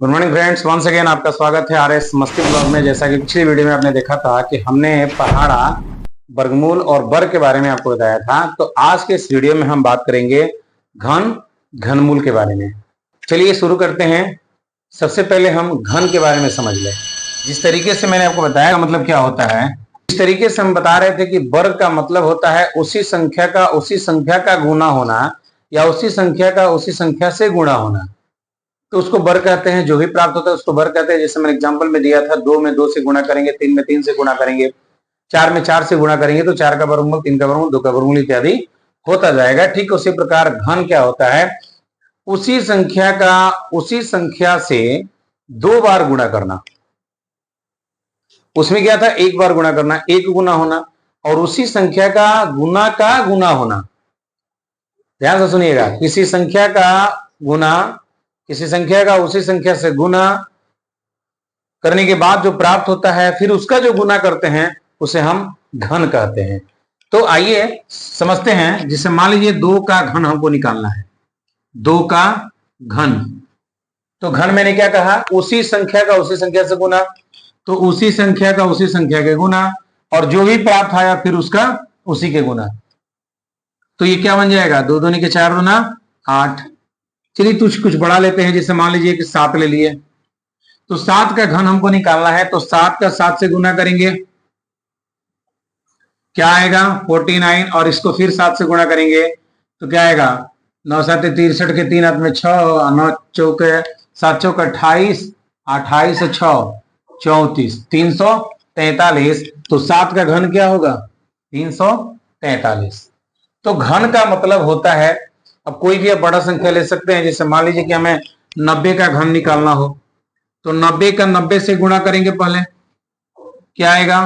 Good morning friends, once again आपका स्वागत है आरएस मस्ती ब्लॉग में। जैसा कि पिछली वीडियो में आपने देखा था कि हमने पहाड़ा, वर्गमूल और वर्ग के बारे में आपको बताया था, तो आज के इस वीडियो में हम बात करेंगे घन, घनमूल के बारे में। चलिए शुरू करते हैं। सबसे पहले हम घन के बारे में समझ लें। जिस तरीके से मैंने आपको बताया का मतलब क्या होता है, इस तरीके से हम बता रहे थे कि वर्ग का मतलब होता है उसी संख्या का गुना होना या उसी संख्या से गुणा होना, तो उसको वर्ग कहते हैं। जो भी प्राप्त होता है उसको वर्ग कहते हैं। जैसे मैंने एग्जांपल में दिया था, 2 में 2 से गुणा करेंगे, 3 में 3 से गुणा करेंगे, 4 में 4 से गुणा करेंगे तो 4 का वर्गमूल, 3 का वर्गमूल, 2 का वर्गमूल इत्यादि होता जाएगा। ठीक उसी प्रकार घन क्या होता है, उसी संख्या से 2 बार गुणा करना। उसमें क्या था, एक बार गुणा करना, एक गुना होना, और उसी संख्या का गुना होना। ध्यान से सुनिएगा, किसी संख्या का उसी संख्या से गुना करने के बाद जो प्राप्त होता है, फिर उसका जो गुना करते हैं उसे हम घन कहते हैं। तो आइए समझते हैं। जिसे मान लीजिए 2 का घन हमको निकालना है, 2 का घन। तो घन मैंने क्या कहा, उसी संख्या का उसी संख्या से गुना, तो उसी संख्या का उसी संख्या के गुना, और जो भी प्राप्त आया फिर उसका उसी के गुना। तो ये क्या बन जाएगा, 2 दूनी के 4 गुना 8। चलिए कुछ बढ़ा लेते हैं। जैसे मान लीजिए कि 7 ले लिए, तो 7 का घन हमको निकालना है, तो 7 का 7 से गुना करेंगे, क्या आएगा 49, और इसको फिर 7 से गुणा करेंगे तो क्या आएगा 9 7 63 के 3 हाथ में 6, 9 चौके 7 चौक 28, 28 6 34, 343। तो 7 का घन क्या होगा 343। तो घन का मतलब होता है, अब कोई भी आप बड़ा संख्या ले सकते हैं। जैसे मान लीजिए कि हमें 90 का घन निकालना हो, तो 90 का 90 से गुणा करेंगे, पहले क्या आएगा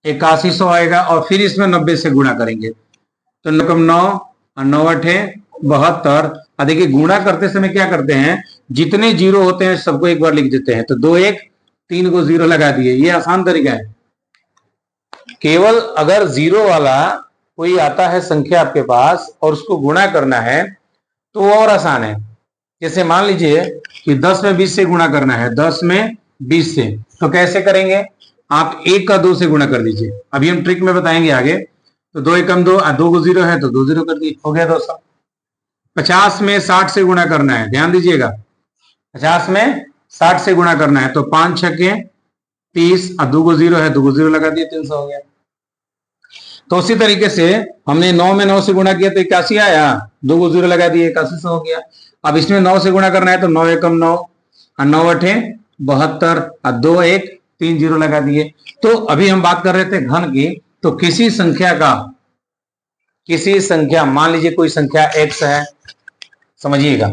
8100 आएगा, और फिर इसमें 90 से गुणा करेंगे तो 9 और 9 8 72। देखिए गुणा करते समय क्या करते हैं, जितने जीरो होते हैं सबको एक बार लिख देते हैं, तो 2 1 3 को जीरो लगा दिए। ये आसान तरीका है। केवल अगर जीरो वाला कोई आता है संख्या आपके पास और उसको गुणा करना है तो वो और आसान है। जैसे मान लीजिए कि 10 में 20 से गुणा करना है, 10 में 20 से, तो कैसे करेंगे, आप 1 का 2 से गुणा कर दीजिए। अभी हम ट्रिक में बताएंगे आगे। तो 2 1 2, 2 को 0 है तो 2 0 कर दिए, हो गया 200। 50 में 60 से गुणा करना है, ध्यान दीजिएगा, 50 में 60 से गुणा करना है, तो 5 6 के 30, 2 को 0 है, 2 को 0 लगा दिए, 300 हो गया। तो उसी तरीके से हमने 9 में 9 से गुणा किया तो 81 आया, 2 को 0 लगा दिए, 8100 हो गया। अब इसमें 9 से गुणा करना है, तो 9 1 9, 9 8 72, 2 1 3 0 लगा दिए। तो अभी हम बात कर रहे थे घन की। तो किसी संख्या मान लीजिए कोई संख्या x है, समझिएगा,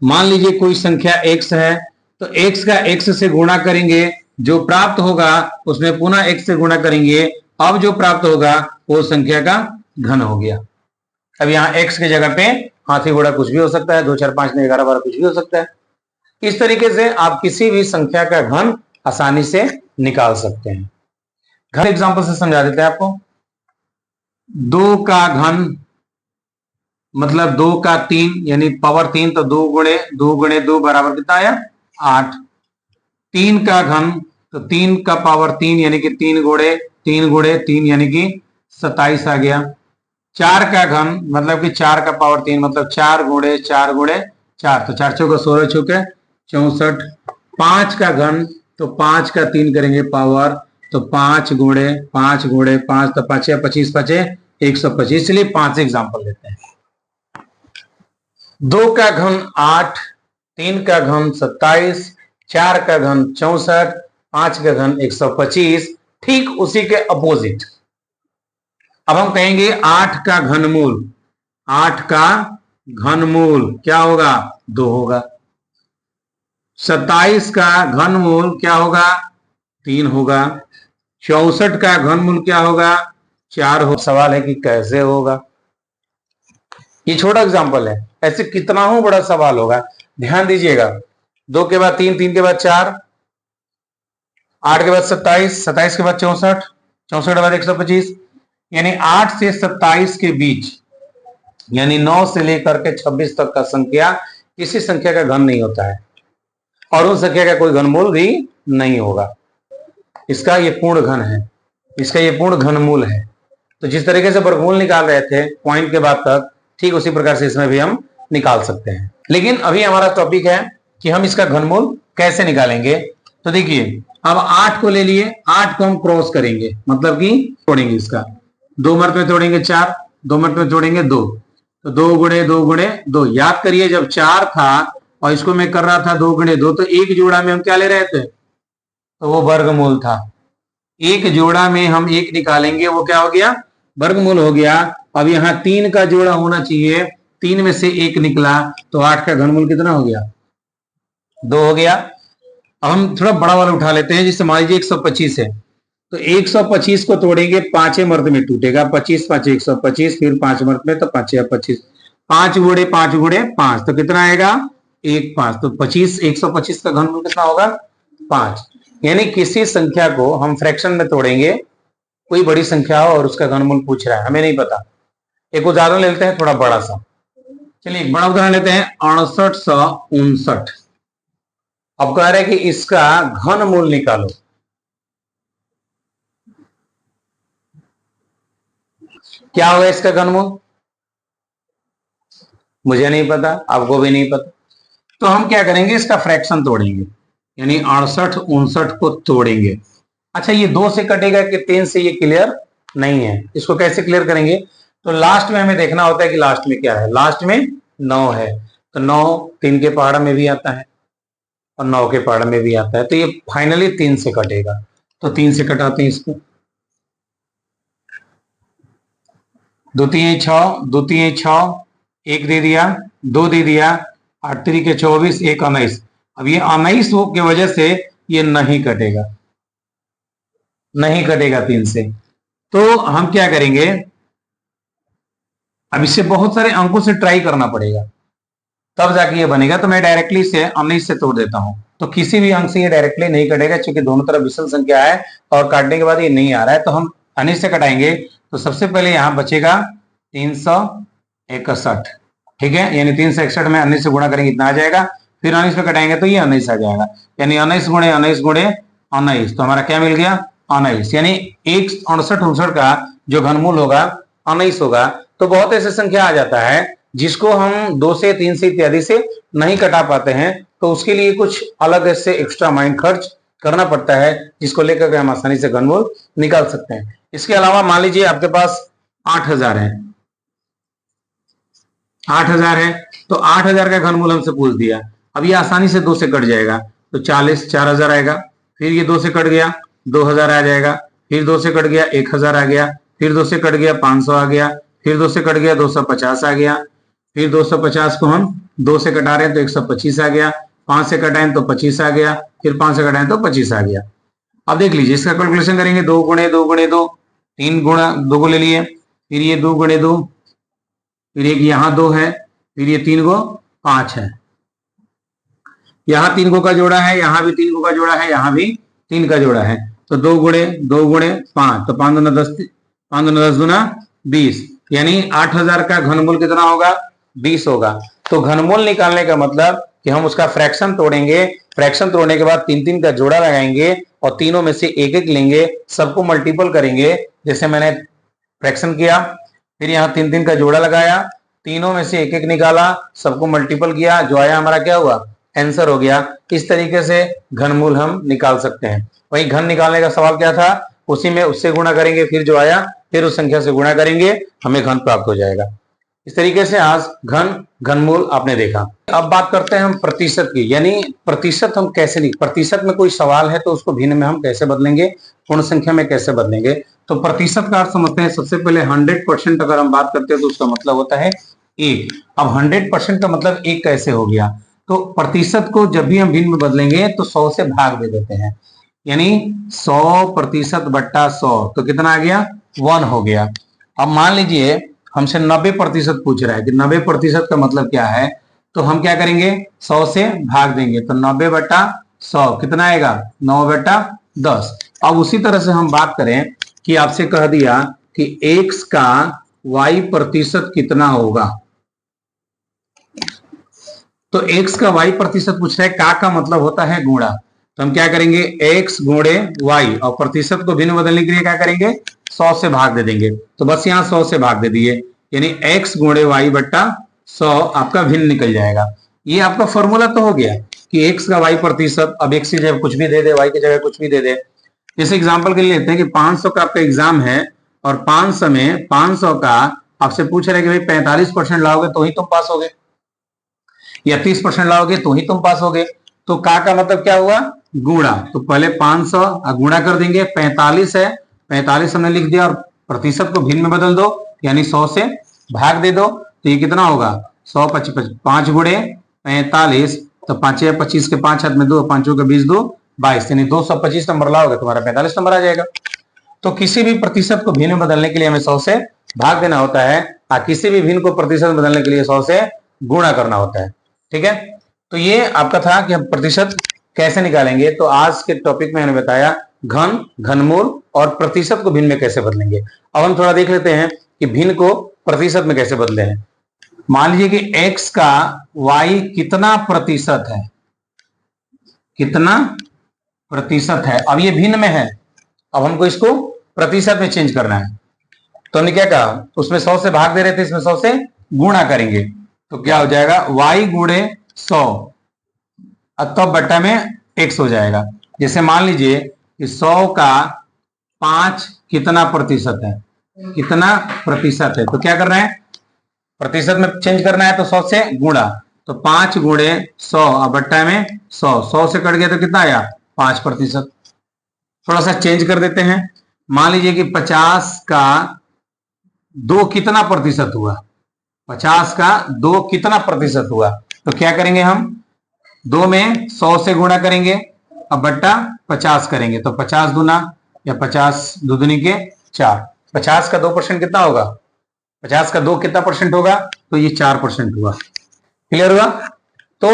मान लीजिए कोई संख्या x है, तो x का x से गुणा करेंगे, जो प्राप्त होगा उसमें पुनः x से गुणा करेंगे, अब जो प्राप्त होगा वो संख्या का घन हो गया। अब यहाँ x की जगह पे हाथी घोड़ा कुछ भी हो सकता है, 2 4 5 9 11 12 कुछ भी हो सकता है। इस तरीके से आप किसी भी संख्या का घन आसानी से निकाल सकते हैं। घन एग्जांपल से समझा देते हैं आपको। 2 का घन मतलब 2 का 3 यानी पावर 3, तो 2 गुणे 2 बराबर कितना आया 8। 3 का घन तो 3 का पावर 3 यानी कि 3 गुणे 3 यानी कि 27 आ गया। 4 का घन मतलब कि 4 का पावर 3 मतलब 4 गुणे 4 तो 4 चौका 16 चौके 64। 5 का घन तो 5 का 3 करेंगे पावर, तो 5 गुणे 5 तो 5 25 5 125। चलिए 5 एग्जांपल लेते हैं। 2 का घन 8, 3 का घन 27, 4 का घन 64, 5 का घन 125। ठीक उसी के अपोजिट अब हम कहेंगे 8 का घनमूल। 8 का घनमूल क्या होगा 2 होगा। 27 का घनमूल क्या होगा 3 होगा। 64 का घनमूल क्या होगा 4 हो। सवाल है कि कैसे होगा। ये छोटा एग्जांपल है, ऐसे कितना हो बड़ा सवाल होगा। ध्यान दीजिएगा, 2 के बाद 3, 3 के बाद 4, 8 के बाद 27, 27 के बाद 64, 64 के बाद 125, यानी 8 से 27 के बीच यानी 9 से लेकर के 26 तक का संख्या किसी संख्या का घन नहीं होता है। और उन संख्या का कोई घनमूल भी नहीं होगा। इसका ये पूर्ण घन है, इसका ये पूर्ण घनमूल है। तो जिस तरीके से वर्गमूल निकाल रहे थे पॉइंट के बाद तक, ठीक उसी प्रकार से इसमें भी हम निकाल सकते हैं। लेकिन अभी हमारा टॉपिक है कि हम इसका घनमूल कैसे निकालेंगे। तो देखिए, अब 8 को ले लिए, 8 को हम क्रॉस करेंगे, मतलब कि तोड़ेंगे इसका, 2 मर्त में तोड़ेंगे 4, 2 मर्त में तोड़ेंगे 2, तो 2 गुणे 2 गुणे 2। याद करिए, जब 4 था और इसको मैं कर रहा था 2 गुणे 2, तो एक जोड़ा में हम क्या ले रहे थे, तो वो वर्गमूल था। एक जोड़ा में हम एक निकालेंगे, वो क्या हो गया, वर्गमूल हो गया। अब यहाँ 3 का जोड़ा होना चाहिए, 3 में से 1 निकला, तो 8 का घनमूल कितना हो गया, 2 हो गया। अब हम थोड़ा बड़ा वाला उठा लेते हैं, जिससे मान लीजिए 125 है, तो 125 को तोड़ेंगे, 5 मर्द में टूटेगा, 25 5 125, फिर 5 मर्द में, तो 5 25, 5 गुणे 5 गुणे 5, तो कितना आएगा 1 5, तो 25, 125 का घनमूल कितना होगा 5। यानी किसी संख्या को हम फ्रैक्शन में तोड़ेंगे, कोई बड़ी संख्या हो और उसका घनमूल पूछ रहा है, हमें नहीं पता। एक उदाहरण लेते हैं थोड़ा बड़ा सा, चलिए एक बड़ा उदाहरण लेते हैं, 6859। अब कह रहे हैं कि इसका घनमूल निकालो। क्या होगा इसका घनमूल, मुझे नहीं पता, आपको भी नहीं पता। तो हम क्या करेंगे, इसका फ्रैक्शन तोड़ेंगे, यानी 68 59 को तोड़ेंगे। अच्छा, ये 2 से कटेगा कि 3 से, ये क्लियर नहीं है। इसको कैसे क्लियर करेंगे, तो लास्ट में हमें देखना होता है कि लास्ट में क्या है। लास्ट में 9 है, तो 9 3 के पहाड़ में भी आता है और 9 के पहाड़ में भी आता है, तो ये फाइनली 3 से कटेगा। तो 3 से कटाते हैं इसको, 2 3 6, 2 3 6, 1 दे दिया, 2 दे दिया, 8 3 के 24, 1 19। अब ये 19 की वजह से ये नहीं कटेगा, नहीं कटेगा 3 से। तो हम क्या करेंगे, अब इससे बहुत सारे अंकों से ट्राई करना पड़ेगा, तब जाके ये बनेगा। तो मैं डायरेक्टली से 19 से तोड़ देता हूं, तो किसी भी अंक से ये डायरेक्टली नहीं कटेगा, क्योंकि दोनों तरफ विषम संख्या है और काटने के बाद ये नहीं आ रहा है। तो हम 19 से कटाएंगे, तो सबसे पहले यहां बचेगा 361, ठीक है, यानी 361 में 19 से गुणा करेंगे, इतना आ जाएगा। फिर 19 पे कटाएंगे तो ये 19 आ जाएगा, यानी 19 गुणे 19 गुणे 19, तो हमारा क्या मिल गया 19, यानी 168 59 का जो घनमूल होगा 19 होगा। तो बहुत ऐसे संख्या आ जाता है जिसको हम 2 से 3 से इत्यादि से नहीं कटा पाते हैं, तो उसके लिए कुछ अलग से एक्स्ट्रा माइंड खर्च करना पड़ता है, जिसको लेकर के हम आसानी से घनमूल निकाल सकते हैं। इसके अलावा मान लीजिए आपके पास 8000 है, 8000 है, तो 8000 का घनमूल हमसे पूछ दिया। अब ये आसानी से 2 से कट जाएगा, तो 40 4000 आएगा, फिर ये 2 से कट गया 2000 आ जाएगा, फिर 2 से कट गया 1000 आ गया, फिर 2 से कट गया 500 आ गया, फिर 2 से कट गया 250 आ गया, फिर 250 को हम 2 से कटा रहे हैं तो 125 आ गया, 5 से कटाएं तो 25 आ गया, फिर 5 से कटाएं तो 25 आ गया। अब देख लीजिए, इसका कैलकुलेशन करेंगे, 2 गुणे 2 गुणे 2, 3 गुणा 2 को ले लिए, फिर ये 2 गुणे 2, फिर एक यहाँ 2 है, फिर ये 3 को 5 है, यहाँ 3 को का जोड़ा है, यहाँ भी 3 को का जोड़ा है, यहाँ भी 3 का जोड़ा है, तो 2 गुणे 2 गुणे 5, तो 5 दूना 10, 5 दूना 10 दूना 20, यानी 8000 का घनमूल कितना होगा 20 होगा। तो घनमूल निकालने का मतलब कि हम उसका फ्रैक्शन तोड़ेंगे, फ्रैक्शन तोड़ने के बाद 3 3 का जोड़ा लगाएंगे और तीनों में से एक एक लेंगे, सबको मल्टीपल करेंगे, जैसे मैंने फ्रैक्शन किया, फिर यहाँ 3 3 का जोड़ा लगाया, तीनों में से एक एक निकाला, सबको मल्टीपल किया, जो आया हमारा क्या हुआ आंसर हो गया। इस तरीके से घनमूल हम निकाल सकते हैं। वही घन निकालने का सवाल क्या था, उसी में उससे गुणा करेंगे, फिर जो आया फिर उस संख्या से गुणा करेंगे, हमें घन प्राप्त हो जाएगा। इस तरीके से आज घनमूल आपने देखा। अब बात करते हैं हम प्रतिशत की, यानी प्रतिशत हम कैसे लिख, प्रतिशत में कोई सवाल है तो उसको भिन्न में हम कैसे बदलेंगे, पूर्ण संख्या में कैसे बदलेंगे। तो प्रतिशत का अर्थ समझते हैं। सबसे पहले 100% अगर हम बात करते हैं तो उसका मतलब होता है 1। अब 100% का मतलब 1 कैसे हो गया, तो प्रतिशत को जब भी हम भिन्न में बदलेंगे तो 100 से भाग दे देते हैं, यानी 100% बट्टा 100, तो कितना आ गया 1 हो गया। अब मान लीजिए हमसे 90% पूछ रहा है कि 90% का मतलब क्या है, तो हम क्या करेंगे 100 से भाग देंगे, तो 90 बट्टा 100 कितना आएगा 9 बट्टा 10। अब उसी तरह से हम बात करें कि आपसे कह दिया कि x का y प्रतिशत कितना होगा, तो x का y प्रतिशत पूछ रहा है, का मतलब होता है गुणा। तो हम क्या करेंगे, x गुणे y, और प्रतिशत को भिन्न बदलने के लिए क्या करेंगे, 100 से भाग दे देंगे। तो बस यहाँ 100 से भाग दे दिए, यानी x गुणे y बट्टा 100 आपका भिन्न निकल जाएगा। ये आपका फॉर्मूला तो हो गया कि x का y प्रतिशत, अब x की जगह कुछ भी दे दे, y की जगह कुछ भी दे दे। जैसे एग्जांपल के लिए लेते हैं कि 500 का आपका एग्जाम है और 500 में 500 का आपसे पूछ रहे कि भाई 45% लाओगे तो ही तुम पास होगे, या 30% लाओगे तो ही तुम पास होगे। तो का मतलब क्या हुआ, गुणा। तो पहले 500 गुणा कर देंगे, 45 है, 45 हमने लिख दिया और प्रतिशत को भिन्न में बदल दो, यानी 100 से भाग दे दो। तो ये कितना होगा, 100 5 गुणे 45, तो 5 या 25 के 5 हाथ में 2, 5 के 20 2 22, यानी 225 नंबर लाओगे तुम्हारा 45 नंबर आ जाएगा। तो किसी भी प्रतिशत को भिन्न बदलने के लिए हमें 100 से भाग देना होता है, किसी भी भिन्न को प्रतिशत बदलने के लिए 100 से गुणा करना होता है। ठीक है, तो ये आपका था कि हम प्रतिशत कैसे निकालेंगे। तो आज के टॉपिक में मैंने बताया घन, घनमूल और प्रतिशत को भिन्न में कैसे बदलेंगे। अब हम थोड़ा देख लेते हैं कि भिन्न को प्रतिशत में कैसे बदले हैं। मान लीजिए कि x का y कितना प्रतिशत है, कितना प्रतिशत है। अब ये भिन्न में है, अब हमको इसको प्रतिशत में चेंज करना है। तो हमने क्या कहा, उसमें 100 से भाग दे रहे थे, इसमें 100 से गुणा करेंगे। तो क्या हो जाएगा, y गुणे 100 तो बट्टा में x हो जाएगा। जैसे मान लीजिए कि 100 का 5 कितना प्रतिशत है, कितना प्रतिशत है। तो क्या कर रहे हैं, प्रतिशत में चेंज करना है, तो 100 से गुणा। तो 5 गुणे 100 बट्टा में 100, 100 से कट गया तो कितना आया, 5%। थोड़ा सा चेंज कर देते हैं, मान लीजिए कि 50 का 2 कितना प्रतिशत हुआ, 50 का 2 कितना प्रतिशत हुआ। तो क्या करेंगे, हम 2 में 100 से गुणा करेंगे, अब बट्टा 50 करेंगे। तो 50 दूना या 50 दुदुनी के 4, 50 का 2% कितना होगा, 50 का 2 कितना परसेंट होगा, तो ये 4% हुआ। क्लियर हुआ। तो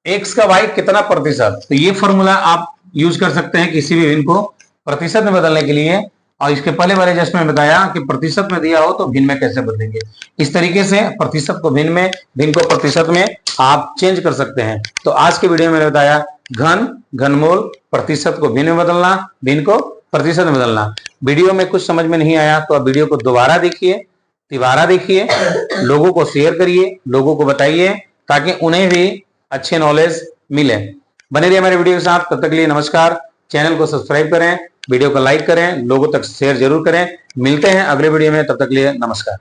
x का y कितना प्रतिशत, तो ये फॉर्मूला आप यूज कर सकते हैं किसी भी भिन्न को प्रतिशत में बदलने के लिए। और इसके पहले वाले जस्ट में बताया कि प्रतिशत में दिया हो तो भिन्न में कैसे बदलेंगे। इस तरीके से प्रतिशत को भिन्न में, भिन्न को प्रतिशत में आप चेंज कर सकते हैं। तो आज के वीडियो में मैंने बताया घन, घनमूल, प्रतिशत को भिन्न में बदलना, भिन्न को प्रतिशत में बदलना। वीडियो में कुछ समझ में नहीं आया तो आप वीडियो को दोबारा देखिए, तिबारा देखिए, लोगों को शेयर करिए, लोगों को बताइए, ताकि उन्हें भी अच्छे नॉलेज मिले। बने रहिए हमारे वीडियो के साथ, तब तक के लिए नमस्कार। चैनल को सब्सक्राइब करें, वीडियो को लाइक करें, लोगों तक शेयर जरूर करें। मिलते हैं अगले वीडियो में, तब तक के लिए नमस्कार।